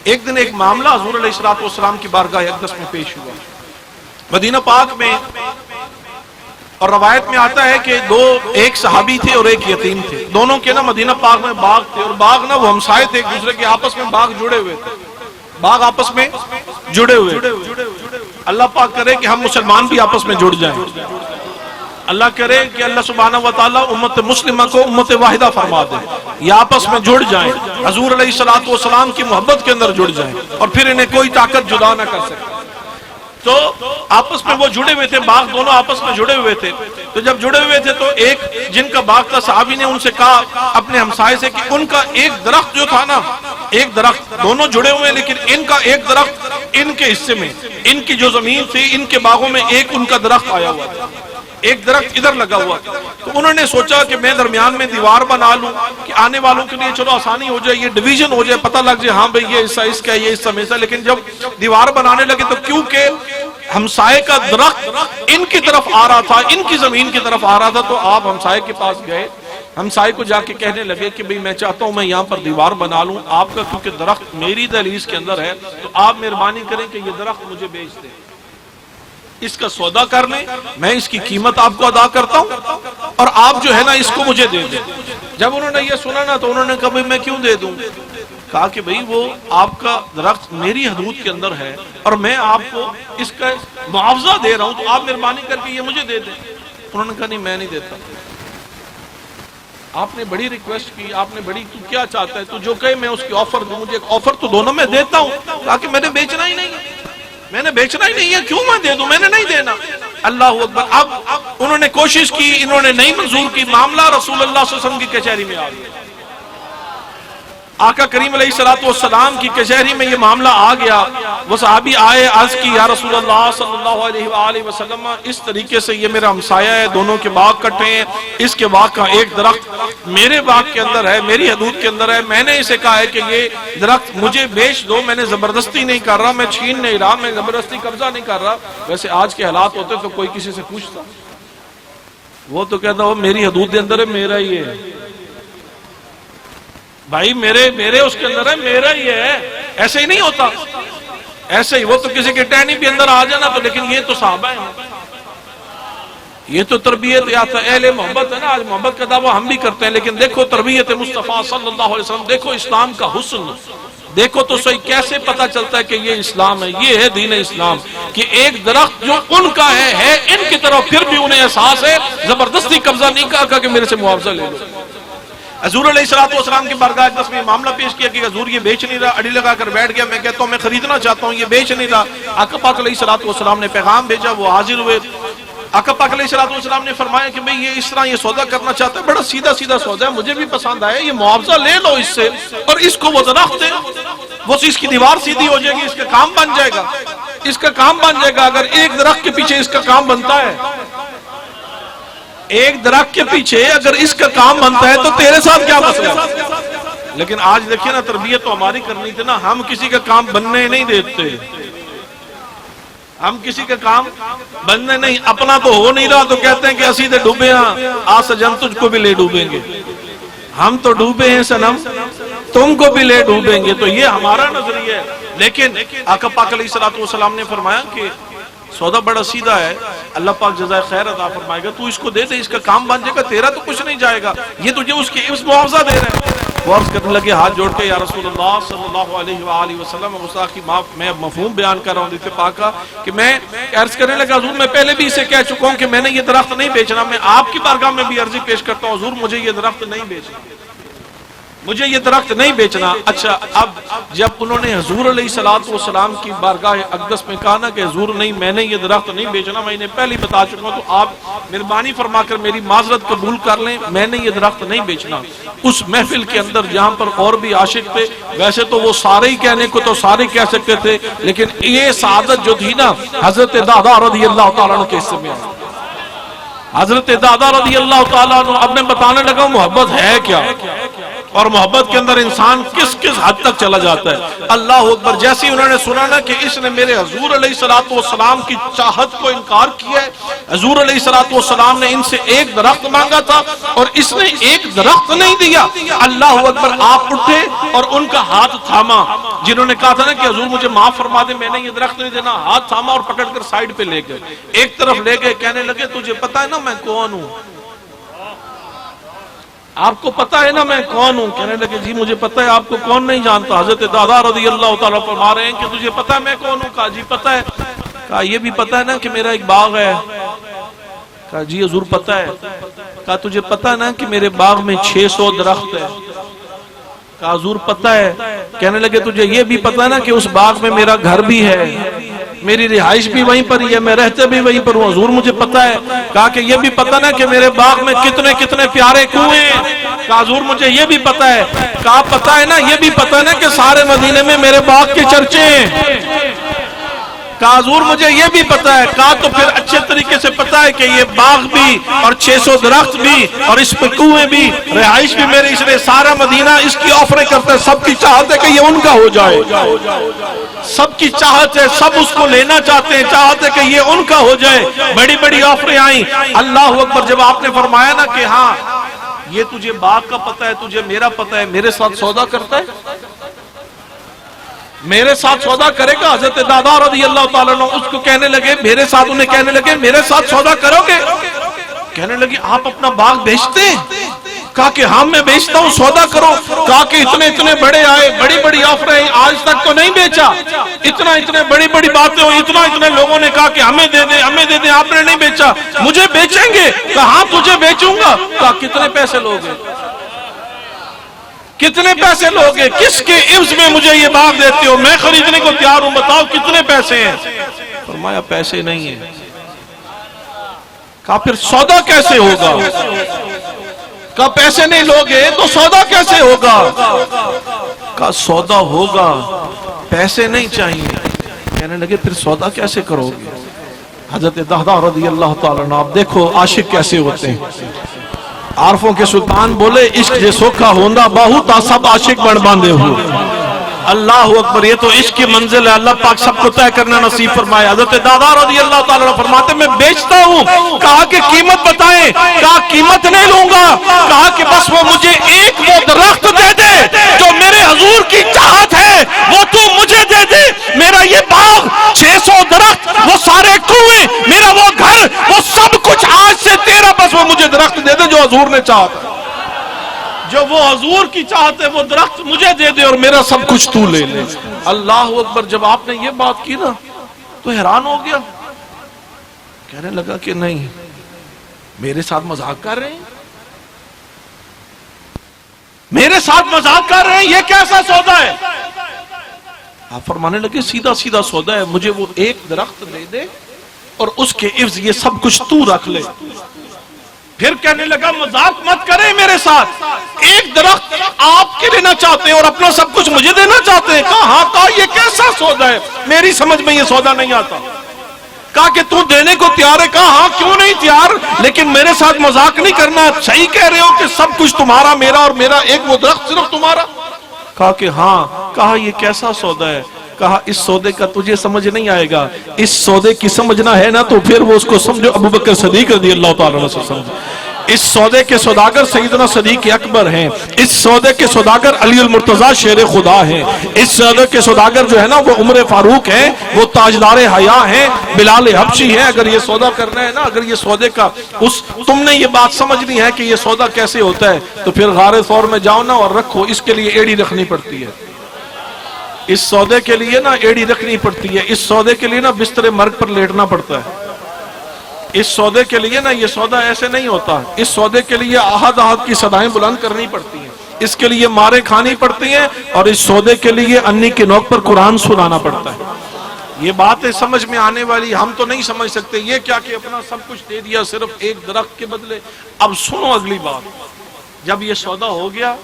ایک دن ایک معاملہ حضور علیہ الصلوۃ والسلام کی بارگاہ اقدس میں پیش ہوا مدینہ پاک میں، اور روایت میں آتا ہے کہ ایک صحابی تھے اور ایک یتیم تھے، دونوں کے نا مدینہ پاک میں باغ تھے، اور باغ نا وہ ہمسائے تھے، ایک دوسرے کے آپس میں باغ جڑے ہوئے تھے، باغ آپس میں جڑے ہوئے۔ اللہ پاک کرے کہ ہم مسلمان بھی آپس میں جڑ جائیں، اللہ کرے کہ اللہ سبحانہ وتعالی امت مسلمہ کو امت واحدہ فرما دے، یہ آپس میں جڑ جائیں، حضور علیہ الصلوۃ والسلام کی محبت کے اندر جڑ جائیں، اور پھر انہیں کوئی طاقت جدا نہ کر سکے۔ تو آپس میں وہ جڑے ہوئے تھے، باغ دونوں آپس میں جڑے ہوئے تھے۔ تو جب جڑے ہوئے تھے تو ایک جن کا باغ تھا، صحابی نے ان سے کہا اپنے ہمسائے سے کہ ان کا ایک درخت جو تھا نا، ایک درخت، دونوں جڑے ہوئے ہیں لیکن ان کا ایک درخت ان کے حصے میں، ان کی جو زمین تھی، ان کے باغوں میں ایک ان کا درخت آیا ہوا تھا، ایک درخت ادھر لگا ہوا۔ تو انہوں نے سوچا کہ میں درمیان میں دیوار بنا لوں کہ آنے والوں کے لیے چلو آسانی ہو جائے، یہ ڈویژن ہو جائے، پتہ لگ جائے ہاں بھئی یہ حصہ اس کا ہے، یہ حصہ میرا۔ لیکن جب دیوار بنانے لگے تو کیونکہ ہمسائے کا درخت ان کی طرف آ رہا تھا، ان کی زمین کی طرف آ رہا تھا، تو آپ ہمسائے کے پاس گئے، ہمسائے کو جا کے کہنے لگے کہ بھئی میں چاہتا ہوں میں یہاں پر دیوار بنا لوں، آپ کا کیونکہ درخت میری دہلیز کے اندر ہے تو آپ مہربانی کریں کہ یہ درخت مجھے بیچ دیں، اس کا سودا کر لیں، میں اس کی قیمت آپ کو ادا کرتا ہوں اور آپ جو ہے نا اس کو مجھے دے دیں۔ جب انہوں نے یہ سنا نا تو انہوں نے کہا بھئی میں کیوں دے دوں؟ کہا کہ بھئی وہ آپ کا درخت میری حدود کے اندر ہے اور میں آپ کو اس کا معاوضہ دے رہا ہوں، تو آپ مہربانی کر کے یہ مجھے دے دیں۔ انہوں نے کہا نہیں میں نہیں دیتا۔ آپ نے بڑی ریکویسٹ کی، آپ نے بڑی، تو کیا چاہتا ہے، تو جو کہے میں اس کی آفر دوں، مجھے ایک آفر تو دونوں میں دیتا ہوں۔ کہا کہ میں نے بیچنا ہی نہیں ہے، میں نے بیچنا ہی نہیں ہے، کیوں میں دے دوں، میں نے نہیں دینا۔ اللہ اکبر۔ اب انہوں نے کوشش کی، انہوں نے نہیں منظور کی، معاملہ رسول اللہ صلی اللہ علیہ وسلم کی کچہری میں آ گیا۔ آقا کریم علیہ الصلوۃ والسلام کی کچہری میں یہ معاملہ آ گیا۔ وہ صحابی آئے، عرض کی یا رسول اللہ صلی اللہ علیہ وآلہ وسلم، اس طریقے سے یہ میرا ہمسایہ ہے، دونوں کے باغ کٹے ہیں، اس کے باغ کا ایک درخت میرے باغ کے اندر ہے، میری حدود کے اندر ہے، میں نے اسے کہا ہے کہ یہ درخت مجھے بیچ دو، میں نے زبردستی نہیں کر رہا، میں چھین نہیں رہا، میں زبردستی قبضہ نہیں کر رہا۔ ویسے آج کے حالات ہوتے تو کوئی کسی سے پوچھتا، وہ تو کہتا وہ میری حدود کے اندر ہے، میرا ہی ہے بھائی، میرے اس کے اندر ہے، میرا ہی ہے۔ ایسے ہی نہیں ہوتا، ایسے ہی وہ تو کسی کے ٹہنی بھی اندر آ جانا تو، لیکن یہ تو صحابہ ہیں، یہ تو تربیت یا اہل محبت ہے نا۔ آج محبت کا دعویٰ ہم بھی کرتے ہیں، لیکن دیکھو تربیت مصطفیٰ صلی اللہ علیہ وسلم، دیکھو اسلام کا حسن، دیکھو تو صحیح کیسے پتہ چلتا ہے کہ یہ اسلام ہے، یہ ہے دین اسلام، کہ ایک درخت جو ان کا ہے ان کی طرف، پھر بھی انہیں احساس ہے، زبردستی قبضہ نہیں کہا کہ میرے سے معاوضہ لے لو۔ حضور علیہ الصلوۃ والسلام کی بارگاہ اقدس میں معاملہ پیش کیا کہ حضور یہ بیچ نہیں رہا، اڑی لگا کر بیٹھ گیا، میں کہتا ہوں میں خریدنا چاہتا ہوں، یہ بیچ نہیں رہا۔ آقا پاک علیہ الصلوۃ والسلام نے پیغام بھیجا، وہ حاضر ہوئے۔ آقا پاک علیہ الصلوۃ والسلام نے فرمایا کہ بھئی یہ اس طرح یہ سودا کرنا چاہتا ہے، بڑا سیدھا سیدھا سودا ہے، مجھے بھی پسند آیا، یہ معاوضہ لے لو اس سے اور اس کو وہ درخت دے، وہ اس کی دیوار سیدھی ہو جائے گی، اس کا کام بن جائے گا، اس کا کام بن جائے گا۔ اگر ایک درخت کے پیچھے اس کا کام بنتا ہے، ایک درخت کے پیچھے اگر اس کا کام بنتا ہے تو تیرے ساتھ کیا مسئلہ ہے؟ لیکن آج دیکھیں نا، تربیت تو ہماری کرنی تھی نا، ہم کسی کا کام بننے نہیں دیتے، ہم کسی کا کام بننے نہیں، اپنا تو ہو نہیں رہا تو کہتے ہیں کہ اسی دے ڈوبے ہیں، آ سجن تجھ کو بھی لے ڈوبیں گے، ہم تو ڈوبے ہیں صنم تم کو بھی لے ڈوبیں گے، تو یہ ہمارا نظریہ ہے۔ لیکن آقا پاک علیہ الصلوۃ والسلام نے فرمایا کہ سودا بڑا سیدھا ہے، اللہ پاک جزائے خیر عطا فرمائے گا، تو اس کو دے دے، اس کا کام بن جائے گا، تیرا تو کچھ نہیں جائے گا، یہ تجھے اس معاوضہ دے رہے ہیں۔ وہ عرض کرنے لگے ہاتھ جوڑ کے یا رسول اللہ صلی اللہ علیہ وآلہ وسلم، گستاخی معاف، میں مفہوم بیان کر رہا ہوں حدیث پاک کا، کہ میں عرض کرنے لگا حضور میں پہلے بھی اسے کہہ چکا ہوں کہ میں نے یہ درخت نہیں بیچنا، میں آپ کی بارگاہ میں بھی عرضی پیش کرتا ہوں حضور مجھے یہ درخت نہیں بیچنا، مجھے یہ درخت نہیں بیچنا۔ اچھا، اب جب انہوں نے حضور علیہ الصلوۃ والسلام کی بارگاہ اقدس میں کہا نا کہ حضور نہیں میں نے یہ درخت نہیں بیچنا، میں انہیں پہلے بتا چکا ہوں، تو آپ مہربانی فرما کر میری معذرت قبول کر لیں، میں نے یہ درخت نہیں بیچنا۔ اس محفل کے اندر جہاں پر اور بھی عاشق تھے، ویسے تو وہ سارے ہی کہنے کو تو سارے کہہ سکتے تھے، لیکن یہ سعادت جو تھی نا حضرت دادا رضی اللہ تعالیٰ عنہ کے حصے میں آئی۔ حضرت دادا رضی اللہ تعالیٰ عنہ اب میں بتانے لگا محبت ہے کیا، اور محبت کے اندر انسان کس کس حد تک چلا جاتا ہے. اللہ اکبر. جیسے انہوں نے سنا نا کہ اس نے میرے حضور علیہ الصلوۃ والسلام کی چاہت کو انکار کیا ہے. حضور علیہ الصلوۃ والسلام نے ان سے ایک درخت مانگا تھا اور اس نے ایک درخت نہیں دیا. اللہ اکبر. آپ اٹھے اور ان کا ہاتھ تھاما. جنہوں نے کہا تھا نا کہ حضور مجھے معاف فرما دے، میں نے یہ درخت نہیں دینا، ہاتھ تھاما اور پکڑ کر سائیڈ پہ لے گئے، ایک طرف لے گئے. کہنے لگے تجھے پتا ہے نا میں کون ہوں؟ آپ کو پتا ہے نا میں کون ہوں؟ کہنے لگے جی مجھے پتا ہے. آپ کو کون نہیں جانتا؟ حضرت دادا رضی اللہ تعالیٰ فرما رہے ہیں کہ تجھے پتا ہے میں کون ہوں؟ کہا جی پتا ہے. کہا یہ بھی پتا ہے نا کہ میرا ایک باغ ہے؟ کہا جی حضور پتا ہے. کہا تجھے پتا ہے نا کہ میرے باغ میں 600 درخت ہے؟ کہا حضور پتا ہے. کہنے لگے تجھے یہ بھی پتا ہے نا کہ اس باغ میں میرا گھر بھی ہے، میری رہائش بھی وہیں پر ہی ہے، میں رہتے بھی وہیں پر ہوں؟ حضور مجھے پتا ہے. کہا کہ یہ بھی پتا نا کہ میرے باغ میں کتنے کتنے پیارے کنویں ہیں؟ کہا حضور مجھے یہ بھی پتا ہے. کہا پتا ہے نا یہ بھی پتا ہے نا کہ سارے مدینے میں میرے باغ کے چرچے ہیں؟ کہا حضور مجھے یہ بھی پتا ہے. کہا تو پھر اچھے طریقے سے پتا ہے کہ یہ باغ بھی اور 600 درخت بھی اور اس پہ کنویں بھی، رہائش بھی میرے، اس لیے سارا مدینہ اس کی آفریں کرتا ہے. سب کی چاہت ہے کہ یہ ان کا ہو جائے، سب کی چاہت ہے، سب اس کو لینا چاہتے ہیں، چاہت ہے کہ یہ ان کا ہو جائے. بڑی بڑی آفریں آئیں. اللہ اکبر. جب آپ نے فرمایا نا کہ ہاں یہ تجھے باغ کا پتا ہے، تجھے میرا پتا ہے، میرے ساتھ سودا کرتا ہے؟ میرے ساتھ سودا کرے گا؟ حضرت دادا رضی اللہ تعالیٰ عنہ اس کو کہنے لگے، میرے ساتھ، انہیں کہنے لگے میرے ساتھ سودا کرو گے؟ کہنے لگے آپ اپنا باغ بیچتے ہیں؟ کہا کہ ہاں میں بیچتا ہوں، سودا کرو. کہا کہ اتنے اتنے بڑے آئے، بڑی بڑی آفریں، آج تک تو نہیں بیچا. اتنے بڑی بڑی باتیں ہوئی، اتنے لوگوں نے کہا کہ ہمیں دے دیں ہمیں دے دیں، آپ نے نہیں بیچا. مجھے بیچیں گے؟ کہا ہاں تجھے بیچوں گا. کہا کتنے پیسے لوگے؟ کتنے پیسے لوگے؟ کس کے عوض میں مجھے یہ باغ دیتے ہو؟ میں خریدنے کو تیار ہوں، بتاؤ کتنے پیسے ہیں؟ فرمایا پیسے نہیں ہیں. کہا پھر سودا کیسے ہوگا؟ کہا پیسے نہیں لوگے تو سودا کیسے ہوگا؟ کہا سودا ہوگا، پیسے نہیں چاہیے. کہنے لگے پھر سودا کیسے کرو گے؟ حضرت دہدہ رضی اللہ تعالیٰ عنہ. آپ دیکھو عاشق کیسے ہوتے ہیں. عارفوں کے سلطان بولے عشق جے سوکھا ہوندا باہو تا سب عاشق بن باندے ہو. اللہ اکبر. یہ تو عشق کی منزل ہے، اللہ پاک سب کو طے کرنا نصیب فرمائے. حضرت دادا رضی اللہ تعالیٰ عنہ فرماتے میں بیچتا ہوں. کہا کہ قیمت بتائیں. کہا قیمت نہیں لوں گا. کہا کہ بس وہ مجھے ایک وہ درخت دے دے جو میرے حضور کی چاہت ہے، وہ تو مجھے دے دے. میرا یہ باغ، 600 درخت، وہ سارے کنویں، میرا وہ گھر، وہ سب کچھ آج سے تیرا، بس وہ مجھے درخت دے دے جو حضور نے چاہت، جو وہ حضور کی چاہت ہے، وہ درخت مجھے دے دے اور میرا سب کچھ تو لے لے. اللہ اکبر. جب آپ نے یہ بات کی نا تو حیران ہو گیا. کہنے لگا کہ نہیں، میرے ساتھ مذاق کر رہے ہیں، میرے ساتھ مذاق کر رہے ہیں، یہ کیسا سودا ہے؟ آپ فرمانے لگے سیدھا سیدھا سودا ہے، مجھے وہ ایک درخت دے دے اور اس کے عوض یہ سب کچھ تو رکھ لے. پھر کہنے لگا مذاق مت کریں میرے ساتھ، ایک درخت آپ کے لینا چاہتے ہیں اور اپنا سب کچھ مجھے دینا چاہتے ہیں. کہا ہاں. کہا یہ کیسا سودا ہے؟ میری سمجھ میں یہ سودا نہیں آتا. کہا کہ تو دینے کو تیار ہے؟ کہا ہاں کیوں نہیں تیار، لیکن میرے ساتھ مذاق نہیں کرنا. صحیح کہہ رہے ہو کہ سب کچھ تمہارا میرا اور میرا ایک وہ درخت صرف تمہارا؟ کہا کہ ہاں. کہا یہ کیسا سودا ہے؟ کہا اس سودے کا تجھے سمجھ نہیں آئے گا، اس سودے کی سمجھنا ہے نا تو پھر وہ اس کو سمجھو ابوبکر صدیق رضی اللہ تعالیٰ عنہ سے سمجھو. اس سودے کے سوداگر سیدنا صدیق اکبر ہیں، اس سودے کے سوداگر علی المرتضیٰ شیر خدا ہیں، اس سودے کے سوداگر جو ہے نا وہ عمر فاروق ہیں، وہ تاجدار حیا ہیں، بلال حبشی ہیں. اگر یہ سودا کرنا ہے نا، اگر یہ سودے کا تم نے یہ بات سمجھنی ہے کہ یہ سودا کیسے ہوتا ہے، تو پھر غار ثور میں جاؤ نا اور رکھو. اس کے لیے ایڑی رکھنی پڑتی ہے، اس سودے کے لیے نا ایڑی رکھنی پڑتی ہے، اس سودے کے لیے نا بستر مرگ پر لیٹنا پڑتا ہے. اس سودے کے لیے نا یہ سودا ایسے نہیں ہوتا. اس سودے کے لیے آہد آہد کی صدائیں بلند کرنی پڑتی ہیں، اس کے لیے مارے کھانی پڑتی ہیں، اور اس سودے کے لیے انی کی نوک پر قرآن سنانا پڑتا ہے. یہ باتیں سمجھ میں آنے والی، ہم تو نہیں سمجھ سکتے. یہ کیا کہ اپنا سب کچھ دے دیا صرف ایک درخت کے بدلے. اب سنو اگلی بات. جب یہ سودا ہو گیا،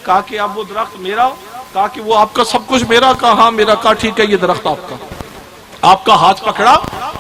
کہا کہ اب وہ درخت میرا، کہا کہ وہ آپ کا سب کچھ میرا. کہا ہاں میرا. کہا ٹھیک ہے یہ درخت آپ کا. آپ کا ہاتھ پکڑا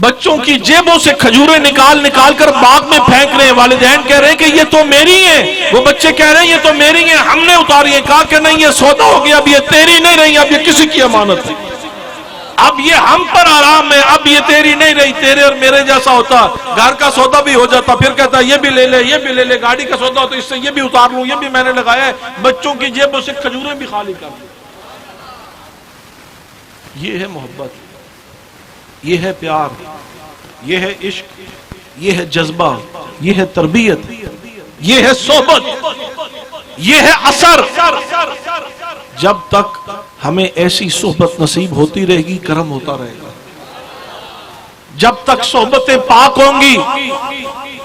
بچوں کی جیبوں سے کھجوریں نکال نکال کر باغ میں پھینک رہے ہیں، والدین کہہ رہے ہیں کہ یہ تو میری ہیں، وہ بچے کہہ رہے ہیں یہ تو میری ہیں، ہم نے اتاری ہیں۔ کہا کہ نہیں، یہ سودا ہو گیا، اب یہ تیری نہیں رہی، اب یہ کسی کی امانت ہے، اب یہ ہم پر آرام ہے، اب یہ تیری نہیں رہی۔ تیرے اور میرے جیسا ہوتا، گھر کا سودا بھی ہو جاتا، پھر کہتا یہ بھی لے لے، یہ بھی لے لے، گاڑی کا سودا ہو تو اس سے یہ بھی اتار لوں، یہ بھی میں نے لگایا ہے، بچوں کی جیبوں سے کھجوریں بھی خالی کر دیں۔ یہ ہے محبت، یہ ہے پیار، یہ ہے عشق، یہ ہے جذبہ، یہ ہے تربیت، یہ ہے صحبت، یہ ہے اثر۔ جب تک ہمیں ایسی صحبت نصیب ہوتی رہے گی، کرم ہوتا رہے گا۔ جب تک صحبتیں پاک ہوں گی،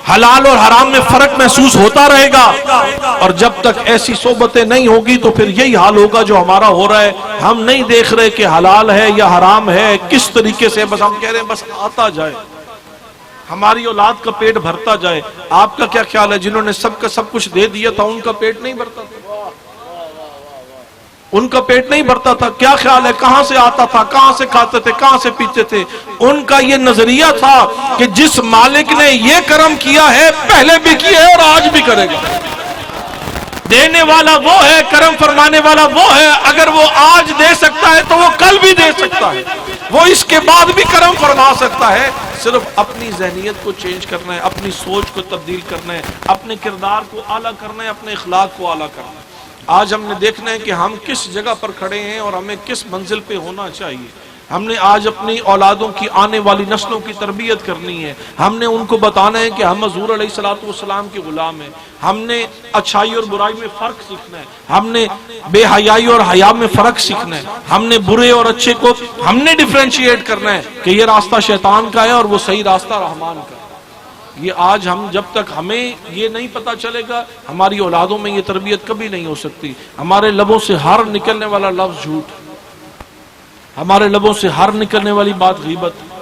حلال اور حرام میں فرق محسوس ہوتا رہے گا، اور جب تک ایسی صحبتیں نہیں ہوگی تو پھر یہی حال ہوگا جو ہمارا ہو رہا ہے۔ ہم نہیں دیکھ رہے کہ حلال ہے یا حرام ہے، کس طریقے سے، بس ہم کہہ رہے ہیں بس آتا جائے، ہماری اولاد کا پیٹ بھرتا جائے۔ آپ کا کیا خیال ہے، جنہوں نے سب کا سب کچھ دے دیا تھا ان کا پیٹ نہیں بھرتا تھا؟ ان کا پیٹ نہیں بھرتا تھا؟ کیا خیال ہے کہاں سے آتا تھا، کہاں سے کھاتے تھے، کہاں سے پیتے تھے؟ ان کا یہ نظریہ تھا کہ جس مالک نے یہ کرم کیا ہے پہلے بھی کیا ہے اور آج بھی کرے گا۔ دینے والا وہ ہے، کرم فرمانے والا وہ ہے، اگر وہ آج دے سکتا ہے تو وہ کل بھی دے سکتا ہے، وہ اس کے بعد بھی کرم فرما سکتا ہے۔ صرف اپنی ذہنیت کو چینج کرنا ہے، اپنی سوچ کو تبدیل کرنا ہے، اپنے کردار کو اعلیٰ کرنا ہے، اپنے اخلاق کو اعلیٰ کرنا ہے۔ آج ہم نے دیکھنا ہے کہ ہم کس جگہ پر کھڑے ہیں اور ہمیں کس منزل پہ ہونا چاہیے۔ ہم نے آج اپنی اولادوں کی، آنے والی نسلوں کی تربیت کرنی ہے۔ ہم نے ان کو بتانا ہے کہ ہم حضور علیہ السلام کے غلام ہیں۔ ہم نے اچھائی اور برائی میں فرق سیکھنا ہے، ہم نے بے حیائی اور حیا میں فرق سیکھنا ہے، ہم نے برے اور اچھے کو ہم نے ڈیفرینشیٹ کرنا ہے کہ یہ راستہ شیطان کا ہے اور وہ صحیح راستہ رحمان کا ہے۔ یہ آج ہم جب تک ہمیں یہ نہیں پتا چلے گا، ہماری اولادوں میں یہ تربیت کبھی نہیں ہو سکتی۔ ہمارے لبوں سے ہر نکلنے والا لفظ جھوٹ، ہمارے لبوں سے ہر نکلنے والی بات غیبت،